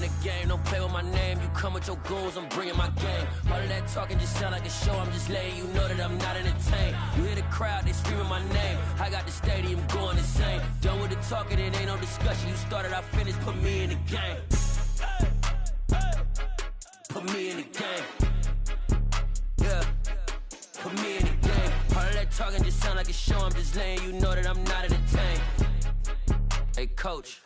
the game, don't play with my name. You come with your goons, I'm bringing my game. All of that talking just sound like a show, I'm just letting you know that I'm not entertained. You hear the crowd, they screaming my name. I got the stadium going insane. Done with the talking, it ain't no discussion. You started, I finished, put me in the game. Put me in the game. Yeah, put me in the game. All of that talking just sound like a show, I'm just letting you know that I'm not entertained. Hey coach,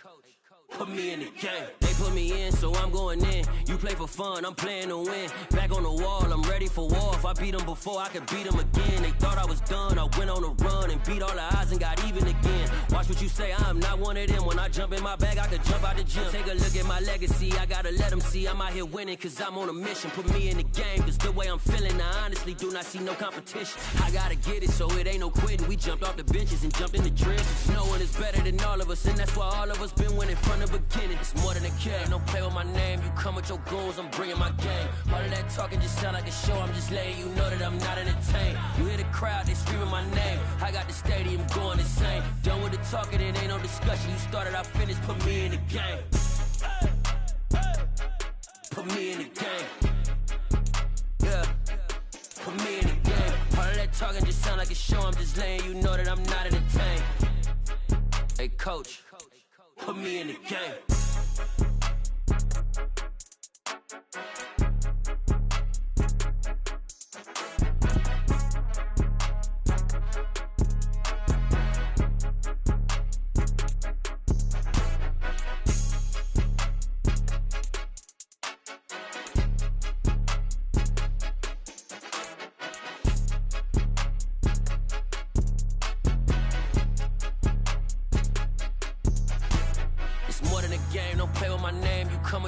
put me in the game. They put me in, so I'm going in. You play for fun, I'm playing to win. Back on the wall, I'm ready for war. If I beat them before, I could beat them again. They thought I was done, I went on a run and beat all the odds and got even again. Watch what you say, I'm not one of them. When I jump in my bag, I could jump out the gym. Take a look at my legacy, I gotta let them see I'm out here winning, cause I'm on a mission. Put me in the game, cause the way I'm feeling, I honestly do not see no competition. I gotta get it, so it ain't no quitting. We jumped off the benches and jumped in the trenches. No one is better than all of us, and that's why all of us been winning from the beginning. It's more than a game, don't play with my name. You come with your goons, I'm bringing my game. All of that talking just sound like a show, I'm just letting you know that I'm not entertained. You hear the crowd, they screaming my name. I got the stadium going insane. Done with the talking, it ain't no discussion. You started, I finished, put me in the game. Put me in the game. Yeah, put me in the game. All of that talking just sound like a show, I'm just letting you know that I'm not entertained. Hey coach, put me in the game.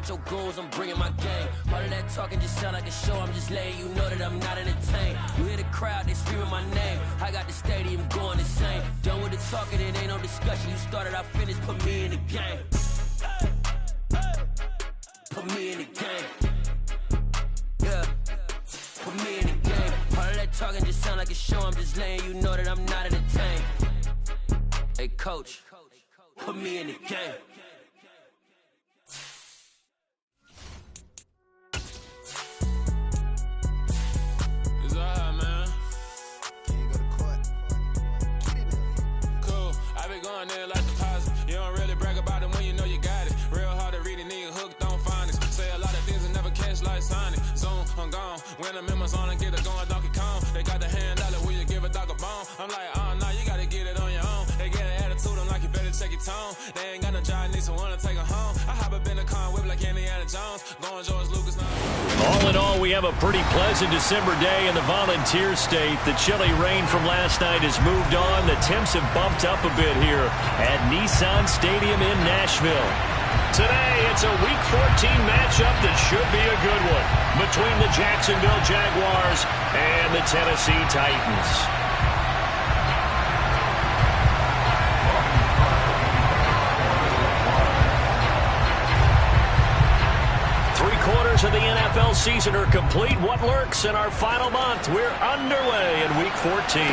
Your goals, I'm bringing my game. All of that talking just sound like a show, I'm just letting you know that I'm not entertained. You hear the crowd, they screaming my name. I got the stadium going insane. Done with the talking, it ain't no discussion. You started, I finished, put me in the game. Put me in the game. Yeah, put me in the game. All of that talking just sound like a show, I'm just letting you know that I'm not entertained. Hey coach, put me in the game. There like deposit. You don't really brag about it when you know you got it. Real hard to read a nigga hooked on finance. Say a lot of things and never catch like Sonic. Zone, I'm gone. When I'm in my zone, I get it going Donkey Kong. They got the hand dollar, will you give a dog a bone? I'm like, oh no, you gotta get it on your own. They get an attitude, I'm like, you better check your tone. They ain't got no job, need someone to take her home. I hop up in the car, whip like Indiana Jones. Going George Lucas now. All in all, we have a pretty pleasant December day in the Volunteer State. The chilly rain from last night has moved on. The temps have bumped up a bit here at Nissan Stadium in Nashville. Today, it's a Week 14 matchup that should be a good one between the Jacksonville Jaguars and the Tennessee Titans. Of the NFL season are complete. What lurks in our final month? We're underway in Week 14.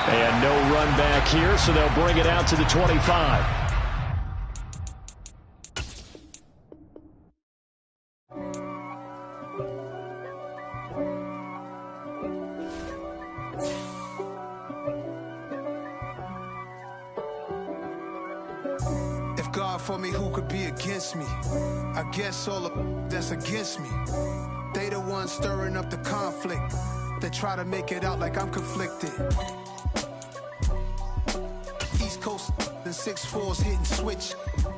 And no run back here, so they'll bring it out to the 25. God for me, who could be against me? I guess all the that's against me. They the ones stirring up the conflict. They try to make it out like I'm conflicted. East Coast and 6'4s hitting switch.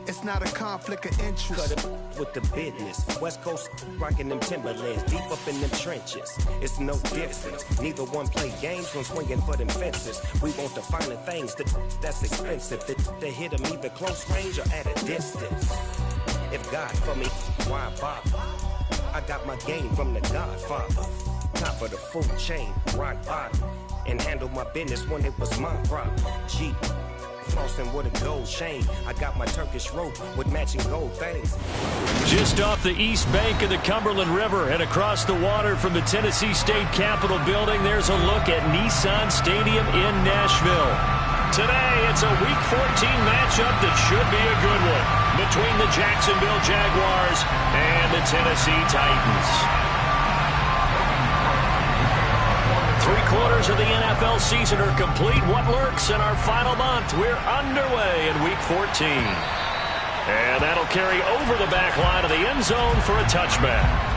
It's not a conflict of interest. Cut it with the business. West Coast rocking them Timberlands, deep up in them trenches. It's no difference. Neither one play games when swinging for them fences. We want the finer things that's expensive. They hit them either close range or at a distance. If God for me, why bother? I got my game from the Godfather. Top of the food chain, rock bottom. And handle my business when it was my problem. G. Flossing with a gold chain. I got my Turkish rope with matching gold things. Just off the east bank of the Cumberland River and across the water from the Tennessee State Capitol building, there's a look at Nissan Stadium in Nashville. Today, it's a Week 14 match matchup that should be a good one between the Jacksonville Jaguars and the Tennessee Titans. 3/4 of the NFL season are complete. What lurks in our final month? We're underway in Week 14. And that'll carry over the back line of the end zone for a touchback.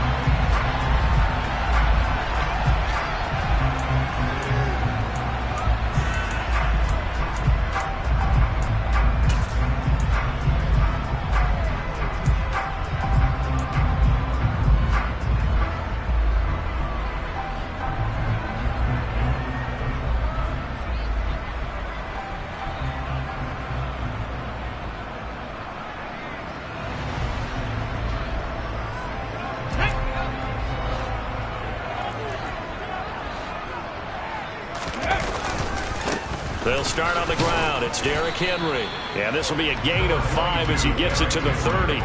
They'll start on the ground. It's Derrick Henry. And this will be a gain of 5 as he gets it to the 30.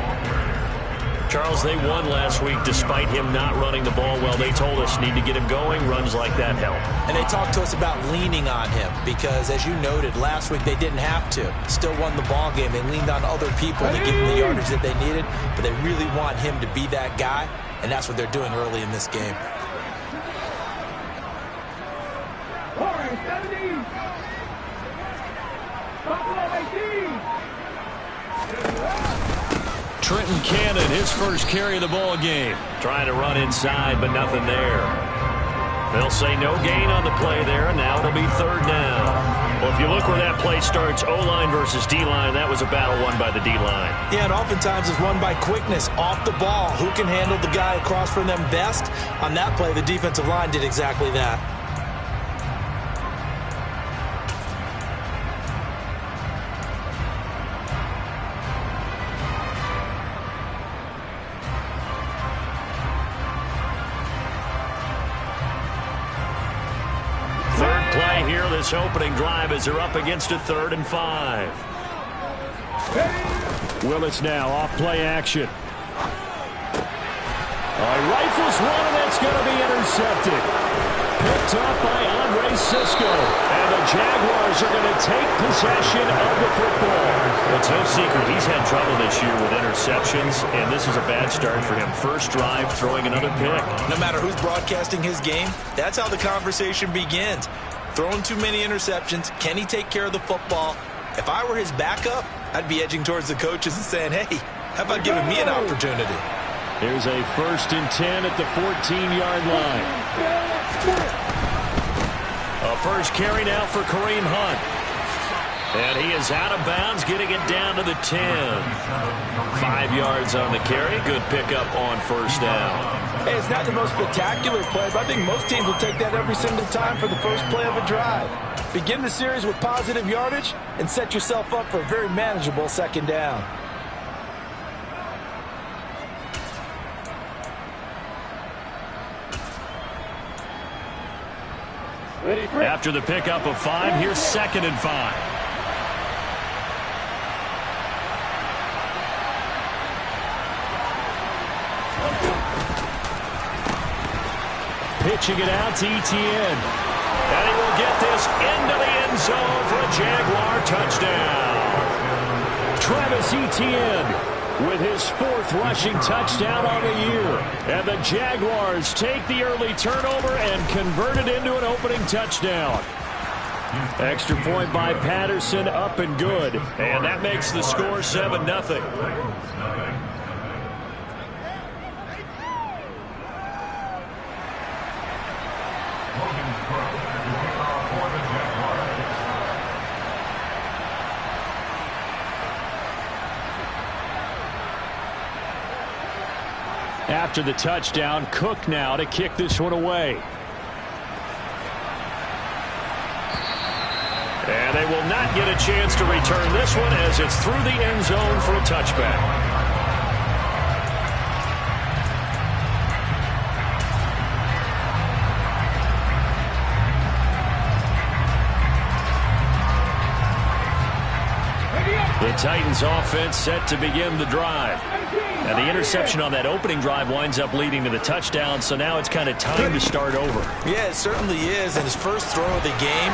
Charles, they won last week despite him not running the ball well. They told us need to get him going. Runs like that help. And they talked to us about leaning on him because, as you noted, last week they didn't have to. Still won the ball game. They leaned on other people to give them the yardage that they needed, but they really want him to be that guy, and that's what they're doing early in this game. Trenton Cannon, his first carry of the ball game. Trying to run inside, but nothing there. They'll say no gain on the play there, and now it'll be 3rd down. Well, if you look where that play starts, O-line versus D-line, that was a battle won by the D-line. Yeah, and oftentimes it's won by quickness, off the ball. Who can handle the guy across from them best? On that play, the defensive line did exactly that. This opening drive as they're up against a 3rd and 5. Willis now off play action. Rifles one, and that's going to be intercepted. Picked up by Andre Cisco. And the Jaguars are going to take possession of the football. It's no secret he's had trouble this year with interceptions, and this is a bad start for him. First drive, throwing another pick. No matter who's broadcasting his game, that's how the conversation begins. Throwing too many interceptions. Can he take care of the football? If I were his backup, I'd be edging towards the coaches and saying, hey, how about giving me an opportunity? Here's a 1st and 10 at the 14-yard line. A first carry now for Kareem Hunt. And he is out of bounds, getting it down to the 10. 5 yards on the carry. Good pickup on 1st down. Hey, it's not the most spectacular play, but I think most teams will take that every single time for the first play of a drive. Begin the series with positive yardage and set yourself up for a very manageable 2nd down. After the pickup of 5, here's 2nd and 5. Pitching it out to Etienne. And he will get this into the end zone for a Jaguar touchdown. Travis Etienne with his 4th rushing touchdown on the year. And the Jaguars take the early turnover and convert it into an opening touchdown. Extra point by Patterson, up and good. And that makes the score 7-0. After the touchdown, Cook now to kick this one away. And they will not get a chance to return this one as it's through the end zone for a touchback. The Titans offense set to begin the drive. And the interception on that opening drive winds up leading to the touchdown, so now it's kind of time to start over. Yeah, it certainly is. And his first throw of the game,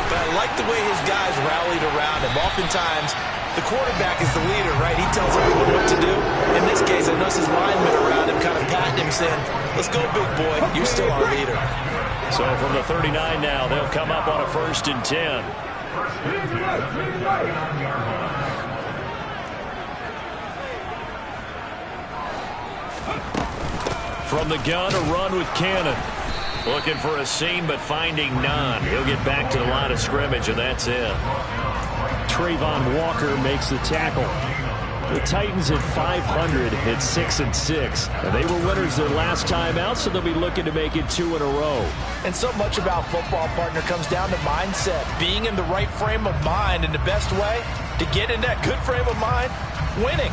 but I like the way his guys rallied around him. Oftentimes, the quarterback is the leader, right? He tells everyone what to do. In this case, I noticed his linemen around him kind of patting him, saying, let's go, big boy. You're still our leader. So from the 39 now, they'll come up on a 1st and 10. From the gun, a run with Cannon. Looking for a seam, but finding none. He'll get back to the line of scrimmage, and that's it. Trayvon Walker makes the tackle. The Titans at 500 at 6-6. They were winners their last time out, so they'll be looking to make it 2 in a row. And so much about football, partner, comes down to mindset. Being in the right frame of mind, and the best way to get in that good frame of mind, winning.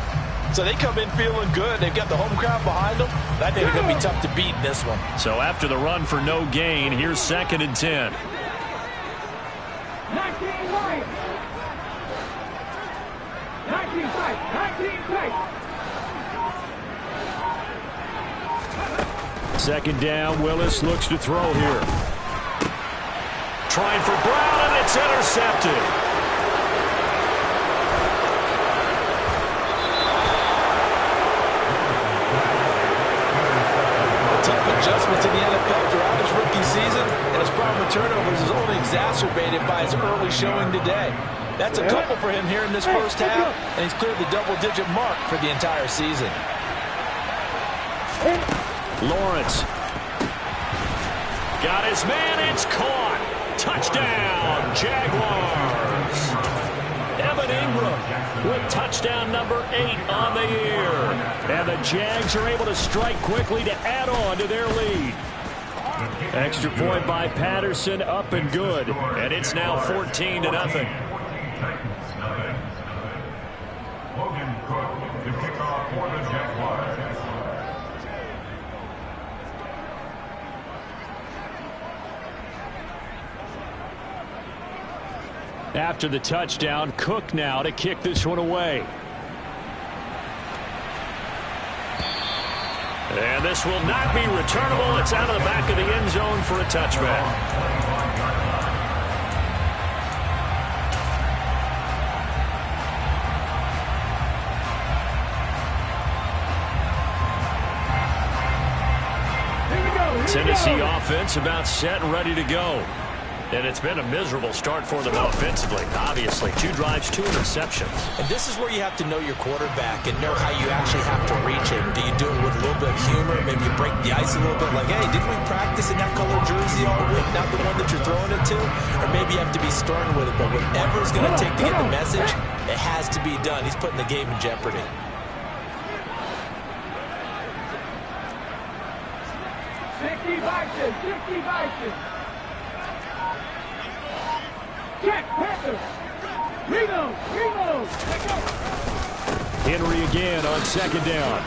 So they come in feeling good. They've got the home crowd behind them. I think they're going to be tough to beat in this one. So after the run for no gain, here's 2nd and 10. 2nd down, Willis looks to throw here. Trying for Brown, and it's intercepted. Tough adjustments in the NFL throughout his rookie season, and his problem with turnovers is only exacerbated by his early showing today. That's a couple for him here in this first half, and he's cleared the double-digit mark for the entire season. Lawrence. Got his man, it's caught. Touchdown, Jaguars. Evan Ingram with touchdown number 8 on the year. And the Jags are able to strike quickly to add on to their lead. Extra point by Patterson, up and good. And it's now 14-0. Logan Cook to kick off for the Jaguars. After the touchdown, Cook now to kick this one away. And this will not be returnable. It's out of the back of the end zone for a touchback. Tennessee offense about set and ready to go. And it's been a miserable start for them offensively. Obviously, 2 drives, 2 interceptions. And this is where you have to know your quarterback and know how you actually have to reach him. Do you do it with a little bit of humor? Maybe you break the ice a little bit like, hey, didn't we practice in that color jersey all week, not the one that you're throwing it to? Or maybe you have to be stern with it. But whatever it's going to take to get the message, it has to be done. He's putting the game in jeopardy. Henry again on 2nd down.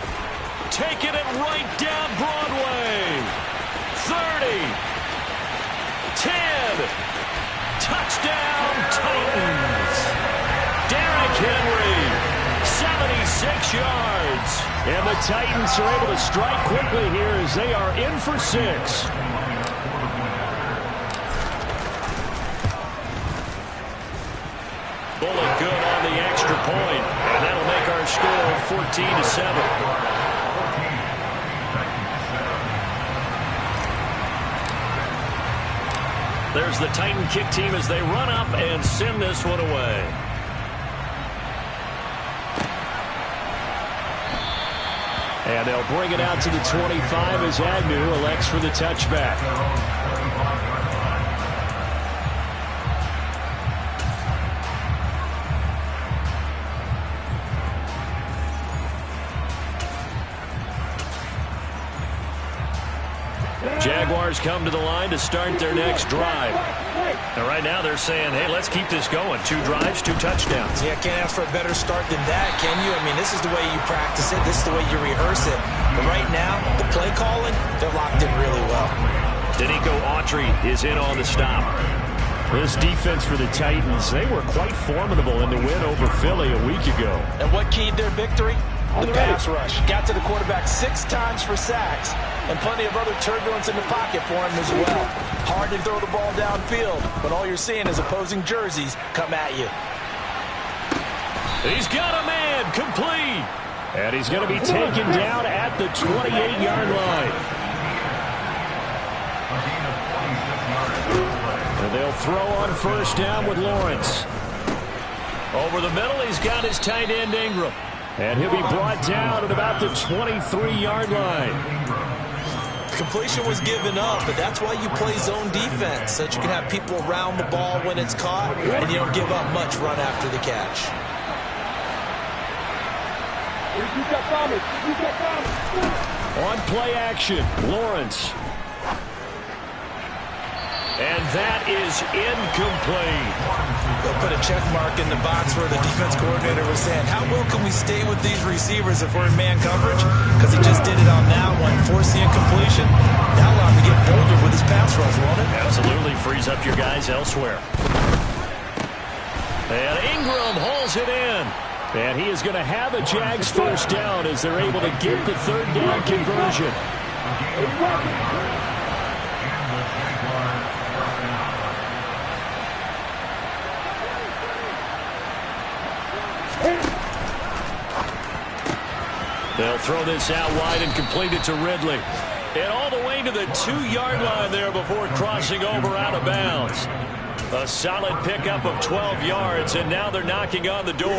Taking it right down Broadway. 30. 10. Touchdown Titans. Derrick Henry. 76 yards. And the Titans are able to strike quickly here as they are in for 6. Bullet good on the extra point, and that'll make our score 14-7. There's the Titan kick team as they run up and send this one away. And they'll bring it out to the 25 as Agnew elects for the touchback. Jaguars come to the line to start their next drive. And right now they're saying, hey, let's keep this going. 2 drives, 2 touchdowns. Yeah, can't ask for a better start than that, can you? I mean, this is the way you practice it. This is the way you rehearse it. But right now, the play calling, they're locked in really well. Danico Autry is in on the stop. This defense for the Titans, they were quite formidable in the win over Philly a week ago. And what keyed their victory? the pass rush. Got to the quarterback 6 times for sacks, and plenty of other turbulence in the pocket for him as well. Hard to throw the ball downfield, but all you're seeing is opposing jerseys come at you. He's got a man, complete. And he's going to be taken down at the 28-yard line. And they'll throw on first down with Lawrence. Over the middle, he's got his tight end Ingram. And he'll be brought down at about the 23-yard line. Completion was given up, but that's why you play zone defense, so that you can have people around the ball when it's caught, and you don't give up much run after the catch. On play action, Lawrence. And that is incomplete. They'll put a check mark in the box where the defense coordinator was saying, how well can we stay with these receivers if we're in man coverage? Because he just did it on that one, forced the incompletion. That allowed him to get bolder with his pass rush, won't it? Absolutely frees up your guys elsewhere. And Ingram hauls it in. And he is going to have a Jags first down as they're able to get the third down conversion. They'll throw this out wide and complete it to Ridley. And all the way to the 2-yard line there before crossing over out of bounds. A solid pickup of 12 yards, and now they're knocking on the door.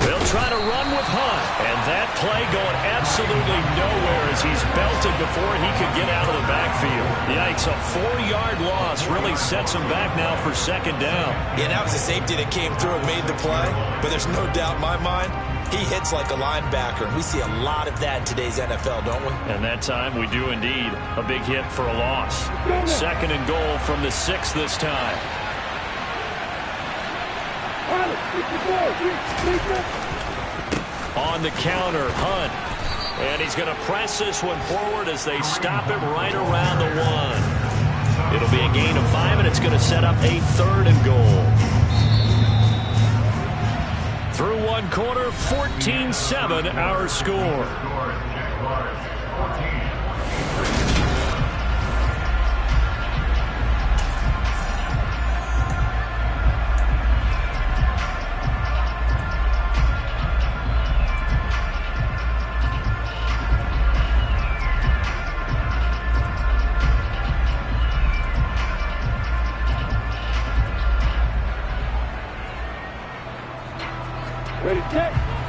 They'll try to run with Hunt. And that play going absolutely nowhere as he's belted before he could get out of the backfield. Yikes, a 4-yard loss really sets him back now for second down. Yeah, that was a safety that came through and made the play. But there's no doubt in my mind, he hits like a linebacker. And we see a lot of that in today's NFL, don't we? And that time we do indeed. A big hit for a loss. Second and goal from the 6 this time. On the counter, Hunt. And he's going to press this one forward as they stop him right around the 1. It'll be a gain of 5, and it's going to set up a third and goal. Through one quarter, 14-7 our score.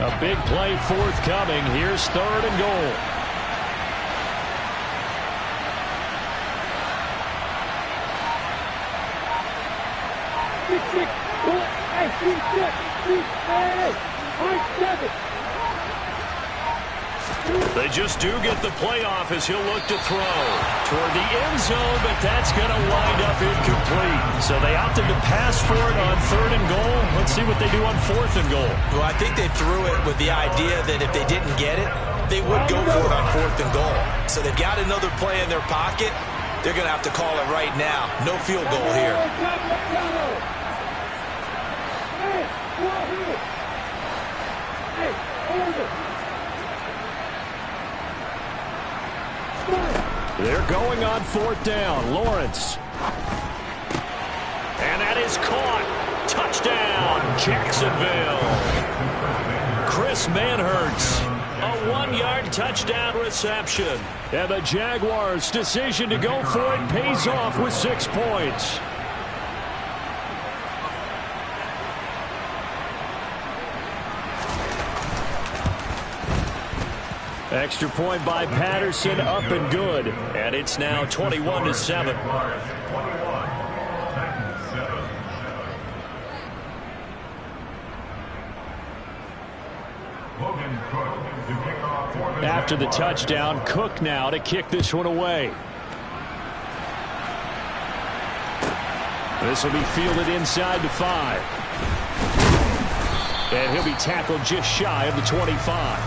A big play forthcoming. Here's third and goal. They just do get the playoff as he'll look to throw toward the end zone, but that's going to wind up incomplete. So they opted to pass for it on third and goal. Let's see what they do on fourth and goal. Well, I think they threw it with the idea that if they didn't get it, they would go for it on fourth and goal. So they've got another play in their pocket. They're going to have to call it right now. No field goal here. They're going on fourth down. Lawrence. And that is caught. Touchdown, Jacksonville. Chris Manhertz. A 1-yard touchdown reception. And the Jaguars' decision to go for it pays off with 6 points. Extra point by Patterson, up and good. And it's now 21-7. After the touchdown, Cook now to kick this one away. This will be fielded inside the 5. And he'll be tackled just shy of the 25.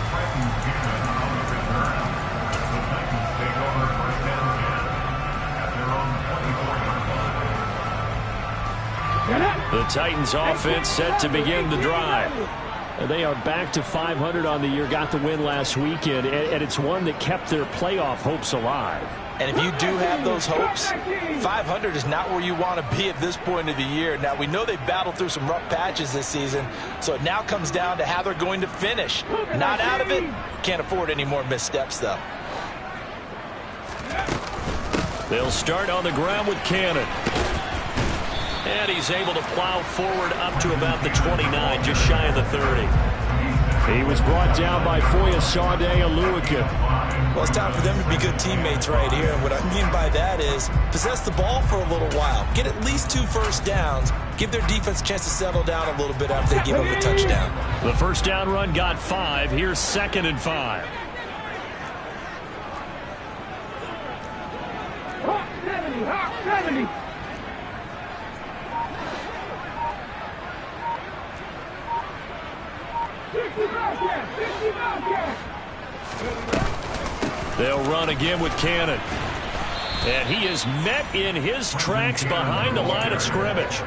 Get up! The Titans offense set to begin the drive. And they are back to 500 on the year, got the win last weekend, and it's one that kept their playoff hopes alive. And if you do have those hopes, 500 is not where you want to be at this point of the year. Now, we know they've battled through some rough patches this season, so it now comes down to how they're going to finish. Not out of it. Can't afford any more missteps, though. They'll start on the ground with Cannon. And he's able to plow forward up to about the 29, just shy of the 30. He was brought down by Foya Sade Aluakim. Well, it's time for them to be good teammates right here. And what I mean by that is possess the ball for a little while. Get at least 2 first downs. Give their defense a chance to settle down a little bit after they give them a touchdown. The first down run got 5. Here's 2nd and 5. Hawk 70, Hawk 70. They'll run again with Cannon. And he is met in his tracks behind the line of scrimmage.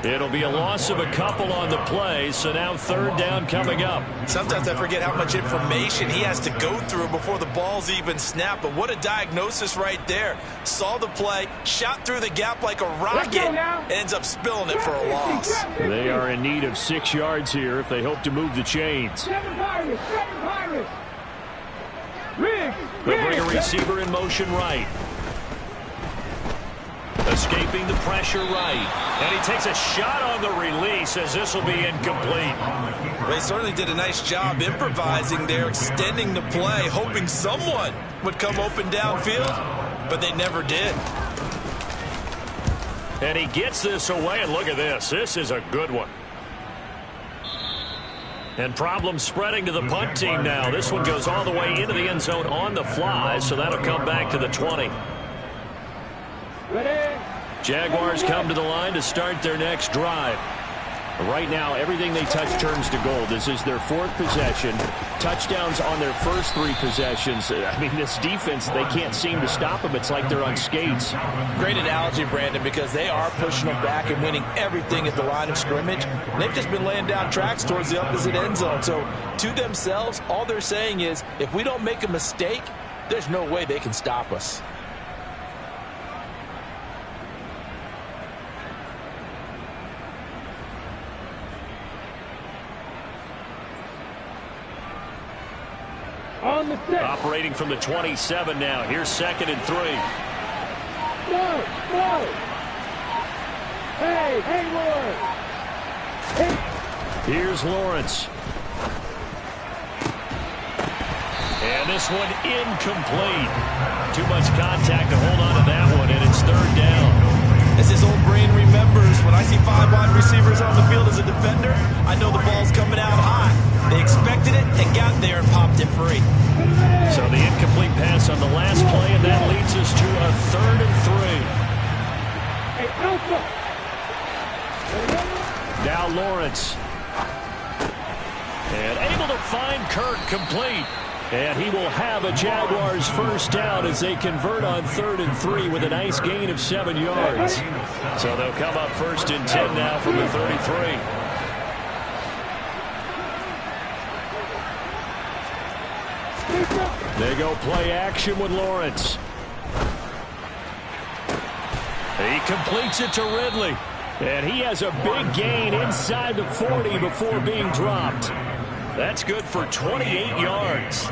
It'll be a loss of a couple on the play, so now 3rd down coming up. Sometimes I forget how much information he has to go through before the ball's even snapped, but what a diagnosis right there. Saw the play, shot through the gap like a rocket, ends up spilling it for a loss. They are in need of 6 yards here if they hope to move the chains. They'll bring a receiver in motion right. Escaping the pressure right. And he takes a shot on the release as this will be incomplete. They certainly did a nice job improvising there, extending the play, hoping someone would come open downfield, but they never did. And he gets this away, and look at this. This is a good one. And problems spreading to the punt team now. This one goes all the way into the end zone on the fly, so that'll come back to the 20. Jaguars come to the line to start their next drive. Right now, everything they touch turns to gold. This is their 4th possession. Touchdowns on their first 3 possessions. I mean, this defense, they can't seem to stop them. It's like they're on skates. Great analogy, Brandon, because they are pushing them back and winning everything at the line of scrimmage. They've just been laying down tracks towards the opposite end zone. So, to themselves, all they're saying is, if we don't make a mistake, there's no way they can stop us. Operating from the 27 now. Here's 2nd and 3. No. Hey, Lawrence. Here's Lawrence. And this one incomplete. Too much contact to hold on to that one, and it's 3rd down. As his old brain remembers, when I see 5 wide receivers on the field as a defender, I know the ball's coming out high. They expected it and got there and popped it free. So the incomplete pass on the last play, and that leads us to a 3rd and 3. Now Lawrence. And able to find Kirk complete. And he will have a Jaguars first down as they convert on 3rd and 3 with a nice gain of 7 yards. So they'll come up 1st and 10 now from the 33. They go play action with Lawrence. He completes it to Ridley. And he has a big gain inside the 40 before being dropped. That's good for 28 yards.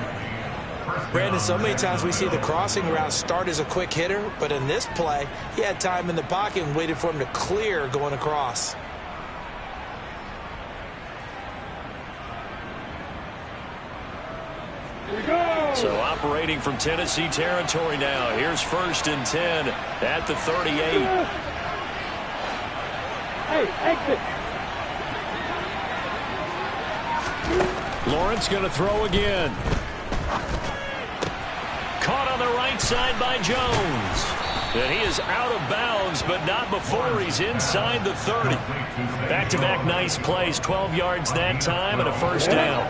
Brandon, so many times we see the crossing route start as a quick hitter, but in this play, he had time in the pocket and waited for him to clear going across. So operating from Tennessee territory now. Here's 1st and 10 at the 38. Hey, exit. Lawrence going to throw again. Caught on the right side by Jones. And he is out of bounds, but not before he's inside the 30. Back-to-back nice plays, 12 yards that time and a first down.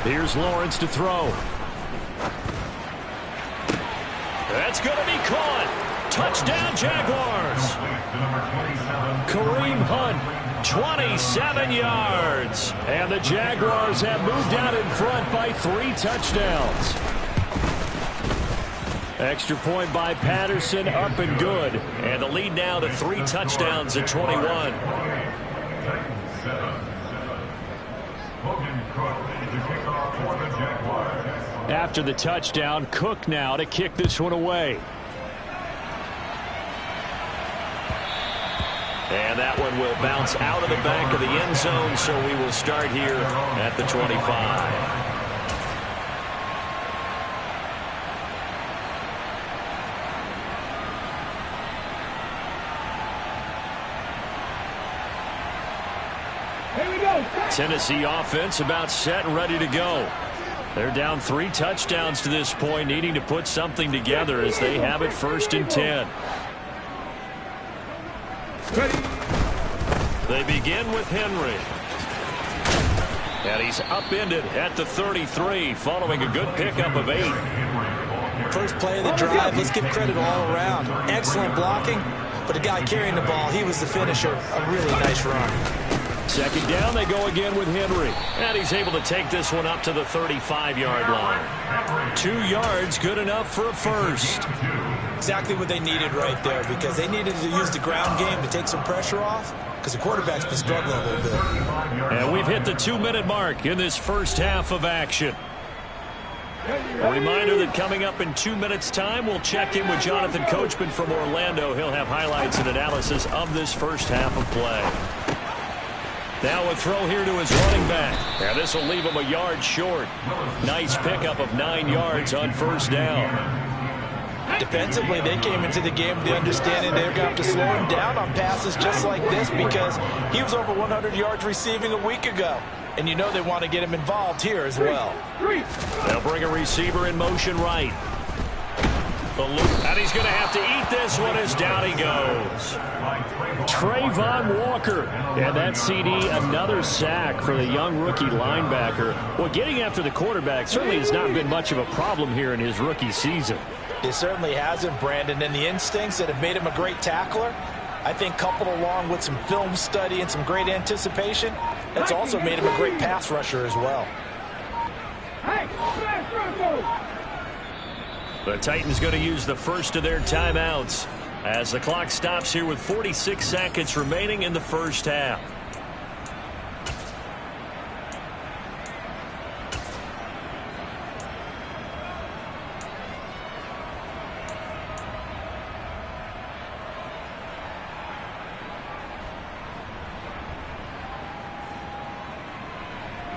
Here's Lawrence to throw. That's going to be caught. Touchdown, Jaguars. Kareem Hunt, 27 yards. And the Jaguars have moved out in front by 3 touchdowns. Extra point by Patterson, up and good. And the lead now to 3 touchdowns at 21. After the touchdown, Cook now to kick this one away. And that one will bounce out of the back of the end zone, so we will start here at the 25. Tennessee offense about set and ready to go. They're down 3 touchdowns to this point, needing to put something together as they have it 1st and 10. They begin with Henry. And he's upended at the 33 following a good pickup of 8. First play of the drive, let's give credit all around. Excellent blocking, but the guy carrying the ball, he was the finisher. A really nice run. Second down, they go again with Henry. And he's able to take this one up to the 35-yard line. 2 yards, good enough for a first. Exactly what they needed right there, because they needed to use the ground game to take some pressure off, because the quarterback's been struggling a little bit. And we've hit the 2-minute mark in this first half of action. A reminder that coming up in 2 minutes' time, we'll check in with Jonathan Coachman from Orlando. He'll have highlights and analysis of this first half of play. Now a throw here to his running back. And this will leave him a yard short. Nice pickup of 9 yards on first down. Defensively, they came into the game with the understanding they're going to have to slow him down on passes just like this, because he was over 100 yards receiving a week ago. And you know they want to get him involved here as well. They'll bring a receiver in motion right. And he's going to have to eat this one as down he goes. Trayvon Walker. And that CD, another sack for the young rookie linebacker. Well, getting after the quarterback certainly has not been much of a problem here in his rookie season. It certainly hasn't, Brandon. And the instincts that have made him a great tackler, I think coupled along with some film study and some great anticipation, that's also made him a great pass rusher as well. The Titans going to use the first of their timeouts as the clock stops here with 46 seconds remaining in the first half.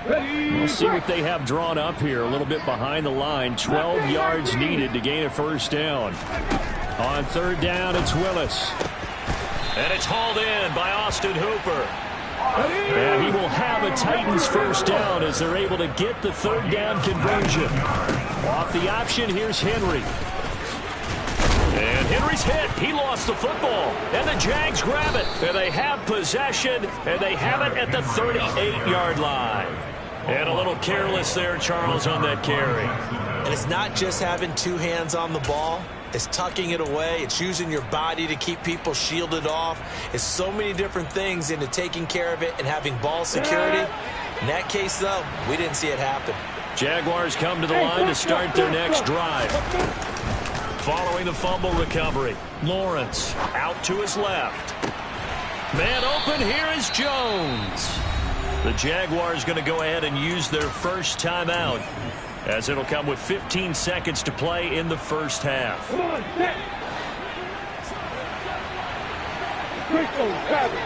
We'll see what they have drawn up here. A little bit behind the line. 12 yards needed to gain a first down. On third down, it's Willis. And it's hauled in by Austin Hooper. And he will have a Titans first down as they're able to get the third down conversion. Off the option, here's Henry. And Henry's hit. He lost the football. And the Jags grab it. And they have possession. And they have it at the 38-yard line. And a little careless there, Charles, on that carry. And it's not just having 2 hands on the ball. It's tucking it away. It's using your body to keep people shielded off. It's so many different things into taking care of it and having ball security. In that case, though, we didn't see it happen. Jaguars come to the line to start their next drive. Following the fumble recovery, Lawrence out to his left. Man open, here is Jones. The Jaguars going to go ahead and use their first timeout, as it'll come with 15 seconds to play in the first half. Come on, set. Quick, grab it.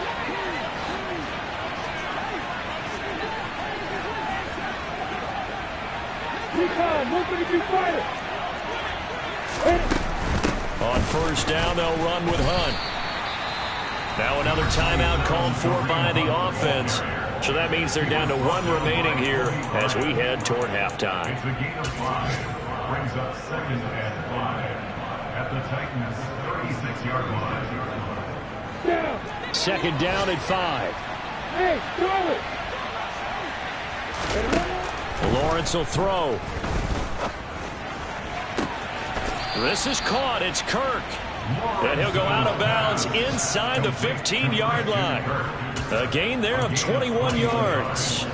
On first down, they'll run with Hunt. Now another timeout called for by the offense. So that means they're down to 1 remaining here as we head toward halftime. It's a gain of 5. Brings up 2nd and 5 at the Titans' 36-yard line. Second down at 5. Hey, throw it. Lawrence will throw. This is caught. It's Kirk. And he'll go out of bounds inside the 15-yard line. A gain there of 21 yards.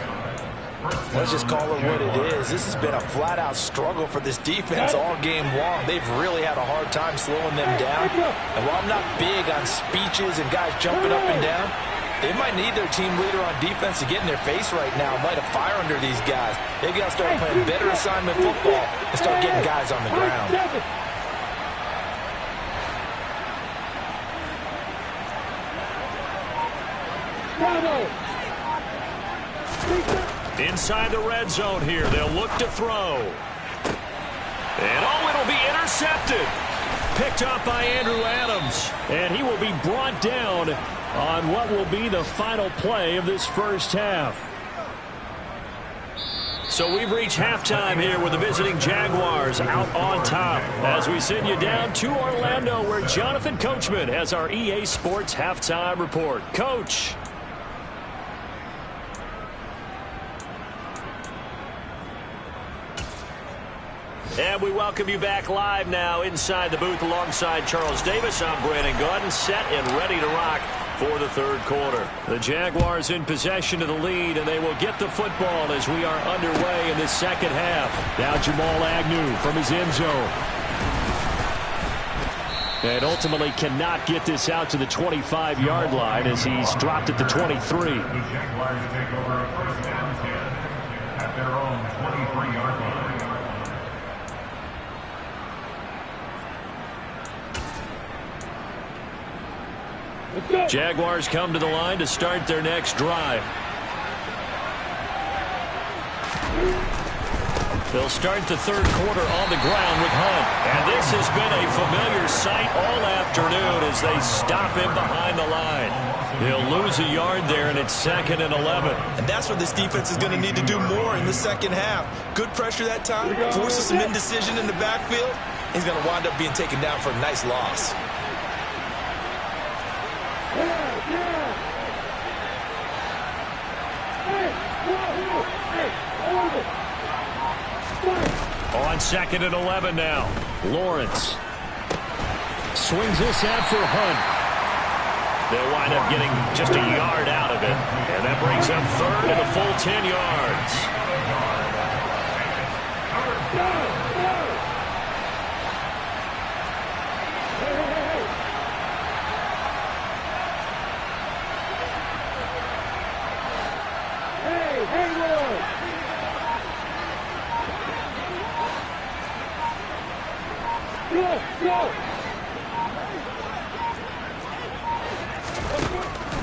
Let's just call it what it is. This has been a flat-out struggle for this defense all game long. They've really had a hard time slowing them down. And while I'm not big on speeches and guys jumping up and down, they might need their team leader on defense to get in their face right now, light a fire under these guys. They've got to start playing better assignment football and start getting guys on the ground. Inside the red zone here, they'll look to throw. And it'll be intercepted. Picked up by Andrew Adams. And he will be brought down on what will be the final play of this first half. So we've reached halftime here with the visiting Jaguars out on top as we send you down to Orlando where Jonathan Coachman has our EA Sports halftime report. Coach. And we welcome you back live now inside the booth alongside Charles Davis. I'm Brandon Gaudin, set and ready to rock for the third quarter. The Jaguars in possession of the lead, and they will get the football as we are underway in the second half. Now Jamal Agnew from his end zone. And ultimately cannot get this out to the 25-yard line as he's dropped at the 23. The Jaguars take over a first down 10 at their own 23-yard line. Jaguars come to the line to start their next drive. They'll start the third quarter on the ground with Hunt. And this has been a familiar sight all afternoon as they stop him behind the line. He'll lose a yard there, and it's 2nd and 11. And that's what this defense is going to need to do more in the second half. Good pressure that time, forces some indecision in the backfield. He's going to wind up being taken down for a nice loss. On 2nd and 11 now. Lawrence swings this out for Hunt. They'll wind up getting just a yard out of it. And that brings up 3rd and a full 10 yards.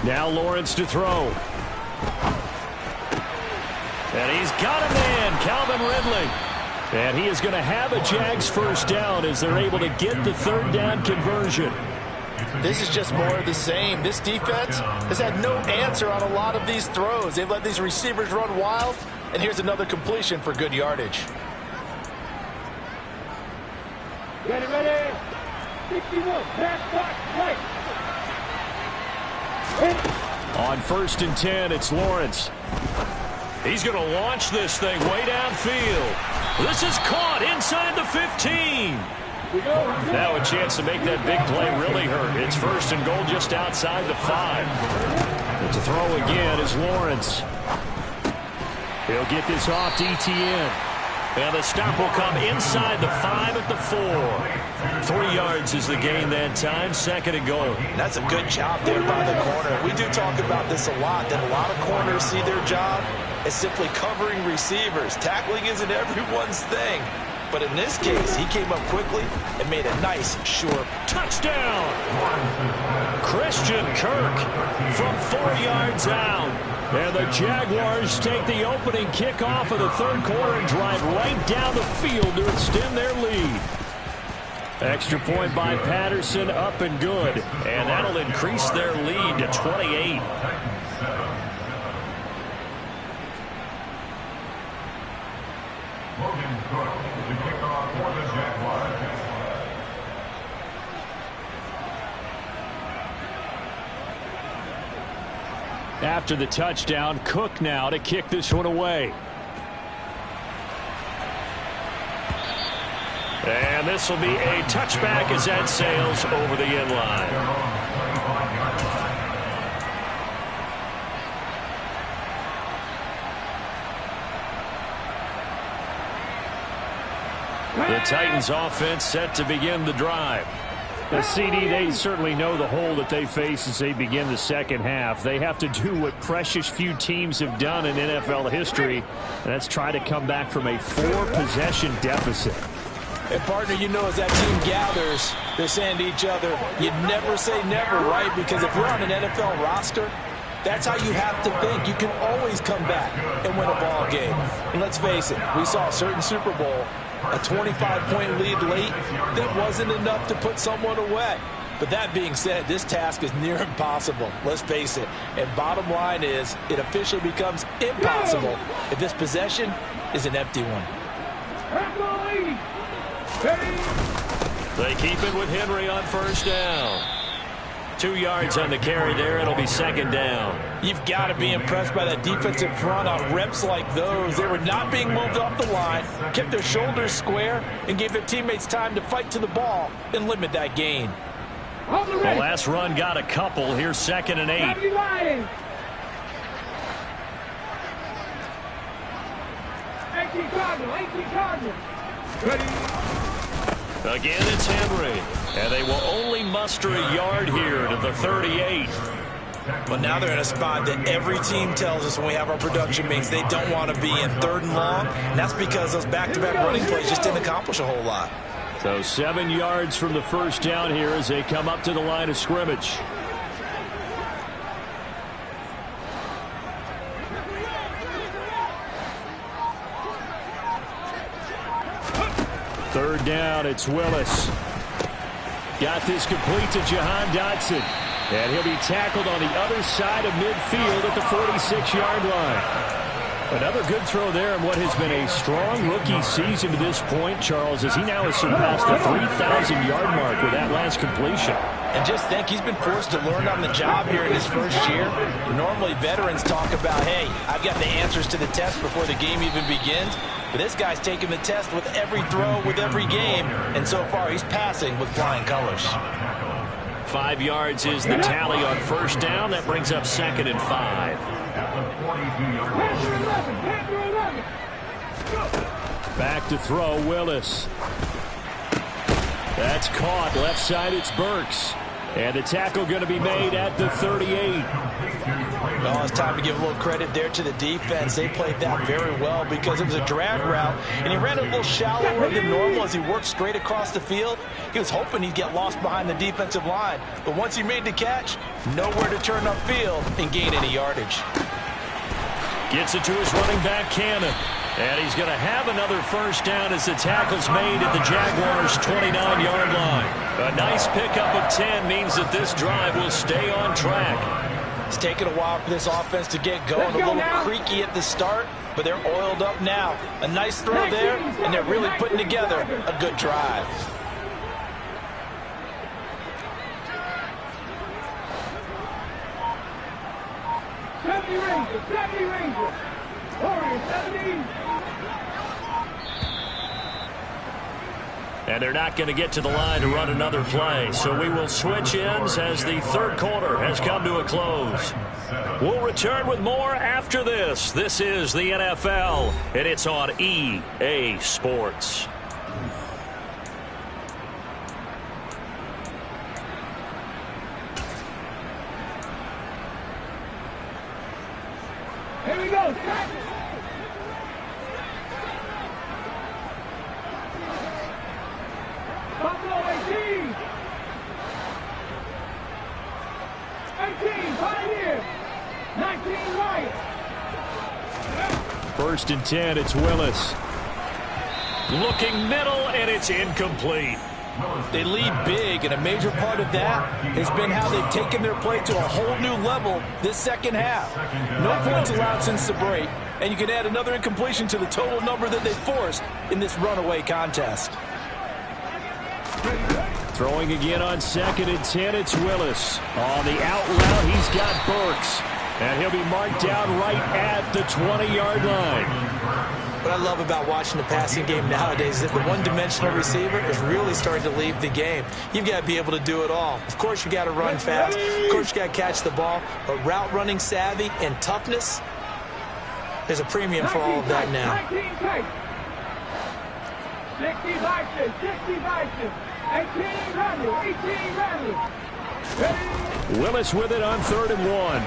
Now Lawrence to throw. And he's got a man, Calvin Ridley. And he is going to have a Jags first down as they're able to get the third down conversion. This is just more of the same. This defense has had no answer on a lot of these throws. They've let these receivers run wild, and here's another completion for good yardage. Ready, ready. 61, pass, box, right. On 1st and 10, it's Lawrence. He's going to launch this thing way downfield. This is caught inside the 15. Now a chance to make that big play really hurt. It's 1st and goal just outside the 5. But to throw again is Lawrence. He'll get this off to ETN. And the stop will come inside the 5 at the 4. 3 yards is the gain that time. 2nd and goal. That's a good job there by the corner. We do talk about this a lot, that a lot of corners see their job as simply covering receivers. Tackling isn't everyone's thing. But in this case, he came up quickly and made a nice, short touchdown. Christian Kirk from 4 yards out. And the Jaguars take the opening kickoff of the third quarter and drive right down the field to extend their lead. Extra point by Patterson, up and good. And that'll increase their lead to 28. Logan Cook, the kickoff for the Jaguars. After the touchdown, Cook now to kick this one away. And this will be a touchback as that sails over the end line. The Titans offense set to begin the drive. The CD, they certainly know the hole that they face as they begin the second half. They have to do what precious few teams have done in NFL history, and that's try to come back from a 4-possession deficit. And, partner, you know, as that team gathers, they're saying to each other, you never say never, right? Because if you're on an NFL roster, that's how you have to think. You can always come back and win a ball game. And let's face it, we saw a certain Super Bowl, a 25-point lead late, that wasn't enough to put someone away. But that being said, this task is near impossible. Let's face it. And bottom line is, it officially becomes impossible if this possession is an empty one. They keep it with Henry on first down. 2 yards on the carry there. It'll be second down. You've got to be impressed by that defensive front on reps like those. They were not being moved off the line, kept their shoulders square, and gave their teammates time to fight to the ball and limit that gain. The last run got a couple. Here's 2nd and 8. Again, it's Henry. And they will only muster a yard here to the 38. But now they're in a spot that every team tells us when we have our production meetings they don't want to be in, 3rd and long. And that's because those back-to-back running plays just didn't accomplish a whole lot. So 7 yards from the first down here as they come up to the line of scrimmage. Third down, it's Willis. Got this complete to Jahan Dotson. And he'll be tackled on the other side of midfield at the 46-yard line. Another good throw there in what has been a strong rookie season to this point, Charles, as he now has surpassed the 3,000-yard mark with that last completion. And just think, he's been forced to learn on the job here in his first year. Normally, veterans talk about, hey, I've got the answers to the test before the game even begins. But this guy's taking the test with every throw, with every game. And so far, he's passing with flying colors. 5 yards is the tally on first down. That brings up 2nd and 5. Back to throw, Willis. That's caught. Left side, it's Burks. And the tackle going to be made at the 38. Well, it's time to give a little credit there to the defense. They played that very well because it was a drag route, and he ran a little shallower than normal as he worked straight across the field. He was hoping he'd get lost behind the defensive line, but once he made the catch, nowhere to turn upfield and gain any yardage. Gets it to his running back, Cannon. And he's going to have another first down as the tackle's made at the Jaguars' 29-yard line. A nice pickup of 10 means that this drive will stay on track. It's taken a while for this offense to get going. A little creaky at the start, but they're oiled up now. A nice throw there, and they're really putting together a good drive. And they're not going to get to the line to run another play. So we will switch ends as the third quarter has come to a close. We'll return with more after this. This is the NFL, and it's on EA Sports. Here we go. Buffalo 18. 18, Pioneer. 19, right. 1st and 10, it's Willis. Looking middle, and it's incomplete. They lead big, and a major part of that has been how they've taken their play to a whole new level this second half. No points allowed since the break, and you can add another incompletion to the total number that they forced in this runaway contest. Throwing again on 2nd and 10, it's Willis. On the out route, he's got Burks. And he'll be marked down right at the 20-yard line. What I love about watching the passing game nowadays is that the one-dimensional receiver is really starting to leave the game. You've got to be able to do it all. Of course, you got to run fast. Of course, you got to catch the ball. But route running savvy and toughness, there's a premium for all of that now. 60 boxes, 18 Randall. Willis with it on 3rd and 1.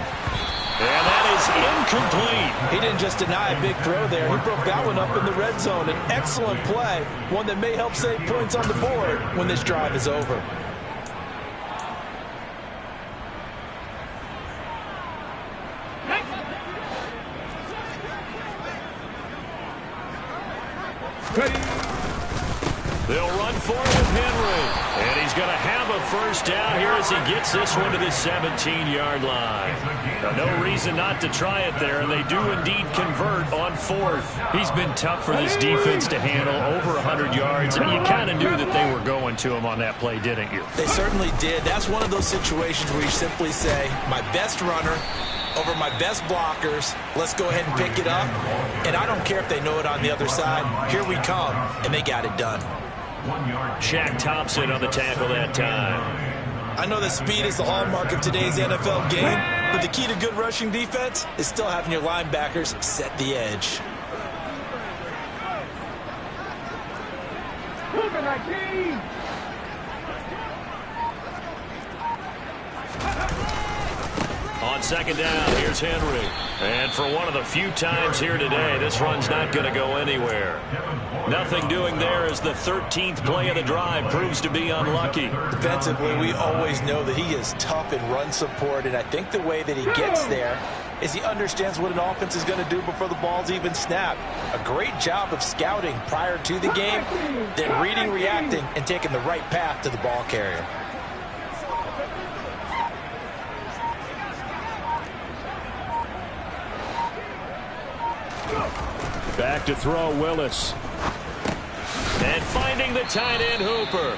And that is incomplete. He didn't just deny a big throw there. He broke that one up in the red zone. An excellent play, one that may help save points on the board when this drive is over. They'll run for it with Henry. And he's going to have a first down here as he gets this one to the 17-yard line. Now, no reason not to try it there, and they do indeed convert on 4th. He's been tough for this defense to handle, over 100 yards. And you kind of knew that they were going to him on that play, didn't you? They certainly did. That's one of those situations where you simply say, my best runner over my best blockers, let's go ahead and pick it up. And I don't care if they know it on the other side. Here we come, and they got it done. Shaq Thompson on the tackle that time. I know that speed is the hallmark of today's NFL game, but the key to good rushing defense is still having your linebackers set the edge. On 2nd down, here's Henry. And for one of the few times here today, this run's not going to go anywhere. Nothing doing there as the 13th play of the drive proves to be unlucky. Defensively, we always know that he is tough in run support, and I think the way that he gets there is he understands what an offense is going to do before the ball's even snapped. A great job of scouting prior to the game, then reading, reacting, and taking the right path to the ball carrier. Back to throw, Willis. And finding the tight end, Hooper.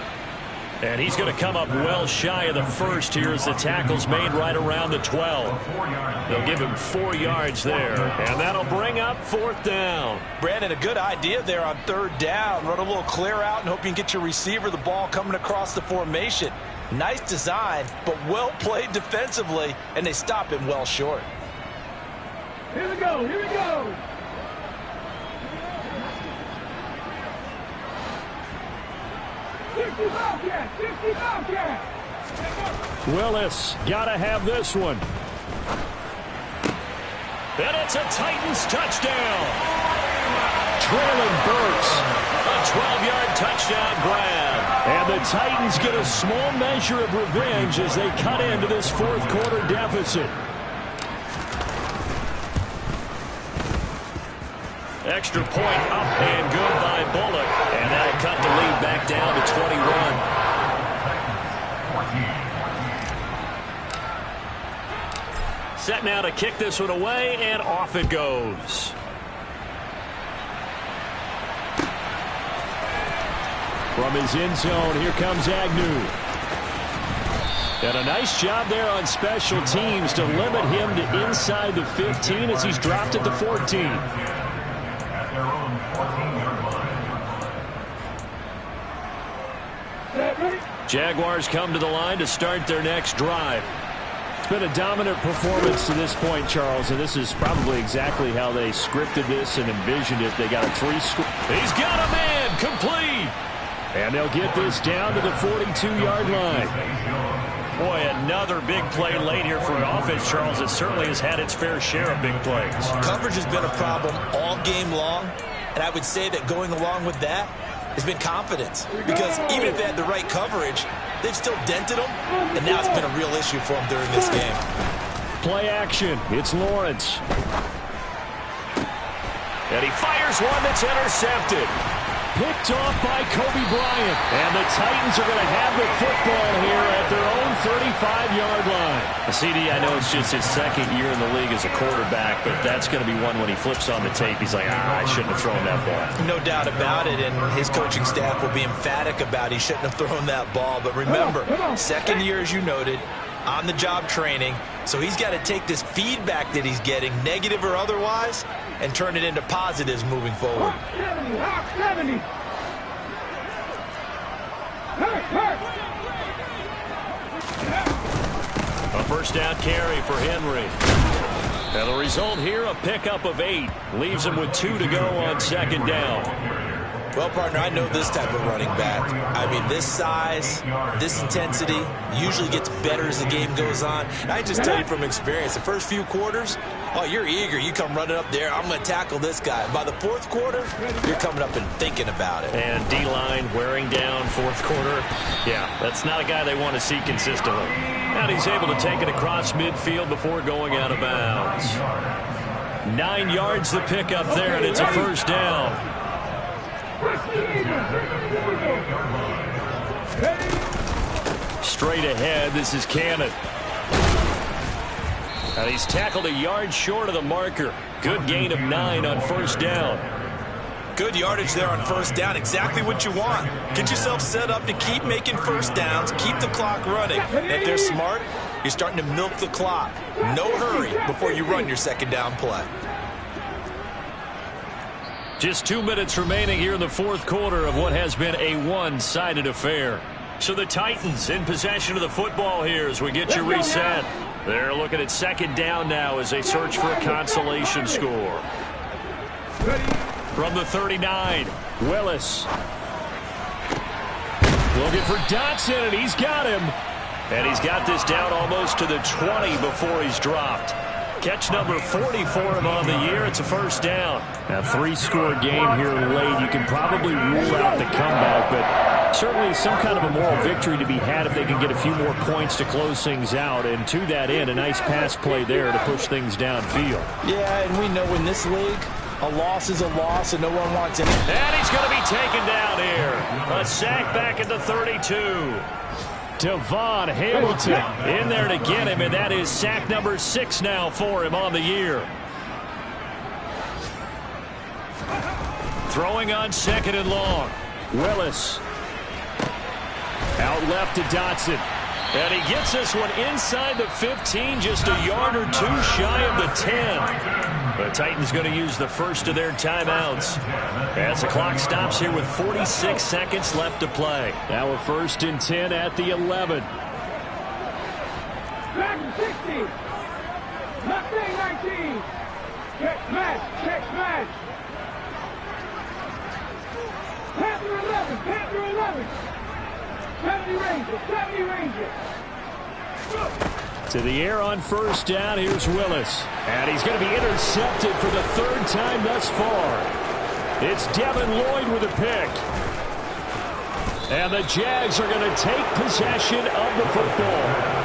And he's going to come up well shy of the first here as the tackle's made right around the 12. They'll give him 4 yards there, and that'll bring up 4th down. Brandon, a good idea there on 3rd down. Run a little clear out and hope you can get your receiver the ball coming across the formation. Nice design, but well played defensively, and they stop him well short. Here we go, here we go. Willis, gotta have this one. And it's a Titans touchdown. Trailing Burks. A 12-yard touchdown grab. And the Titans get a small measure of revenge as they cut into this 4th quarter deficit. Extra point up and good by Bullock. And that'll cut the lead back down to 21. Set now to kick this one away, and off it goes. From his end zone, here comes Agnew. And a nice job there on special teams to limit him to inside the 15 as he's dropped at the 14. At their own 14-yard line. Jaguars come to the line to start their next drive. It's been a dominant performance to this point, Charles, and this is probably exactly how they scripted this and envisioned it. They got a 3-score. He's got a man complete. And they'll get this down to the 42-yard line. Boy, another big play late here for an offense, Charles, that certainly has had its fair share of big plays. Coverage has been a problem all game long, and I would say that going along with that has been confidence. Because even if they had the right coverage, they've still dented them, and now it's been a real issue for them during this game. Play action. It's Lawrence. And he fires one that's intercepted. Picked off by Kobe Bryant. And the Titans are going to have the football here at their own 35-yard line. CD, I know it's just his 2nd year in the league as a quarterback, but that's going to be one when he flips on the tape. He's like, I shouldn't have thrown that ball. No doubt about it, and his coaching staff will be emphatic about he shouldn't have thrown that ball. But remember, 2nd year, as you noted, on-the-job training. So he's got to take this feedback that he's getting, negative or otherwise, and turn it into positives moving forward. 70. A first down carry for Henry. And the result here, a pickup of 8. Leaves him with 2 to go on second down. Well, partner, I know this type of running back. I mean, this size, this intensity usually gets better as the game goes on. And I just tell you from experience, the first few quarters, oh, you're eager. You come running up there, I'm going to tackle this guy. By the fourth quarter, you're coming up and thinking about it. And D-line wearing down fourth quarter. Yeah, that's not a guy they want to see consistently. And he's able to take it across midfield before going out of bounds. 9 yards the pickup there, and it's a first down. Straight ahead, this is Cannon. And he's tackled a yard short of the marker. Good gain of 9 on first down. Good yardage there on first down. Exactly what you want. Get yourself set up to keep making first downs, keep the clock running. And if they're smart, you're starting to milk the clock. No hurry before you run your second down play. Just 2 minutes remaining here in the fourth quarter of what has been a one-sided affair. So the Titans in possession of the football here as we get you reset. They're looking at second down now as they search for a consolation score. From the 39, Willis. Looking for Dotson, and he's got him. And he's got this down almost to the 20 before he's dropped. Catch number 40 for him on the year. It's a first down. A 3-score game here late. You can probably rule out the comeback, but certainly some kind of a moral victory to be had if they can get a few more points to close things out. And to that end, a nice pass play there to push things downfield. Yeah, and we know in this league, a loss is a loss, and no one wants it. And he's going to be taken down here. A sack back at the 32. Devon Hamilton in there to get him, and that is sack number 6 now for him on the year. Throwing on second and long. Willis. Out left to Dotson. And he gets this one inside the 15, just a yard or 2 shy of the 10. The Titans going to use the first of their timeouts as the clock stops here with 46 seconds left to play. Now a 1st and 10 at the 11. Back 60. Left 19. Check smash. Check smash. Panther 11. Panther 11. 70 Ranger. 70 Ranger. To the air on first down, here's Willis. And he's going to be intercepted for the 3rd time thus far. It's Devin Lloyd with a pick. And the Jags are going to take possession of the football.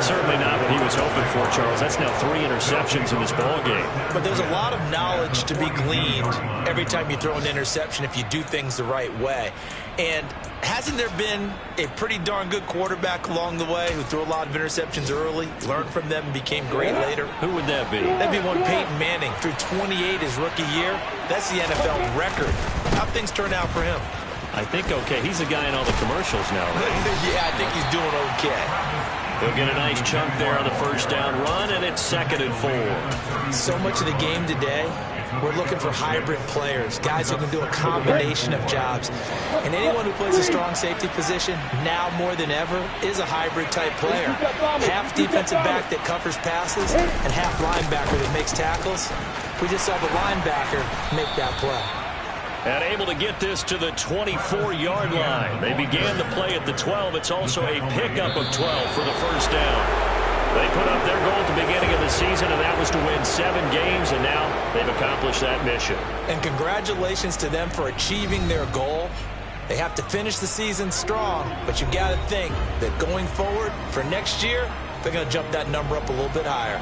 Certainly not what he was hoping for, Charles. That's now 3 interceptions in this ballgame. But there's a lot of knowledge to be gleaned every time you throw an interception if you do things the right way. And hasn't there been a pretty darn good quarterback along the way who threw a lot of interceptions early, learned from them, and became great later? Who would that be? That'd be one Peyton Manning. Threw 28 his rookie year. That's the NFL record. How'd things turn out for him? I think okay. He's the guy in all the commercials now, right? Yeah, I think he's doing okay. He'll get a nice chunk there on the first down run, and it's 2nd and 4. So much of the game today, we're looking for hybrid players, guys who can do a combination of jobs. And anyone who plays a strong safety position, now more than ever, is a hybrid-type player. Half defensive back that covers passes and half linebacker that makes tackles. We just saw the linebacker make that play. And able to get this to the 24-yard line. They began the play at the 12. It's also a pickup of 12 for the first down. They put up their goal at the beginning of the season, and that was to win 7 games, and now they've accomplished that mission. And congratulations to them for achieving their goal. They have to finish the season strong, but you've got to think that going forward for next year, they're going to jump that number up a little bit higher.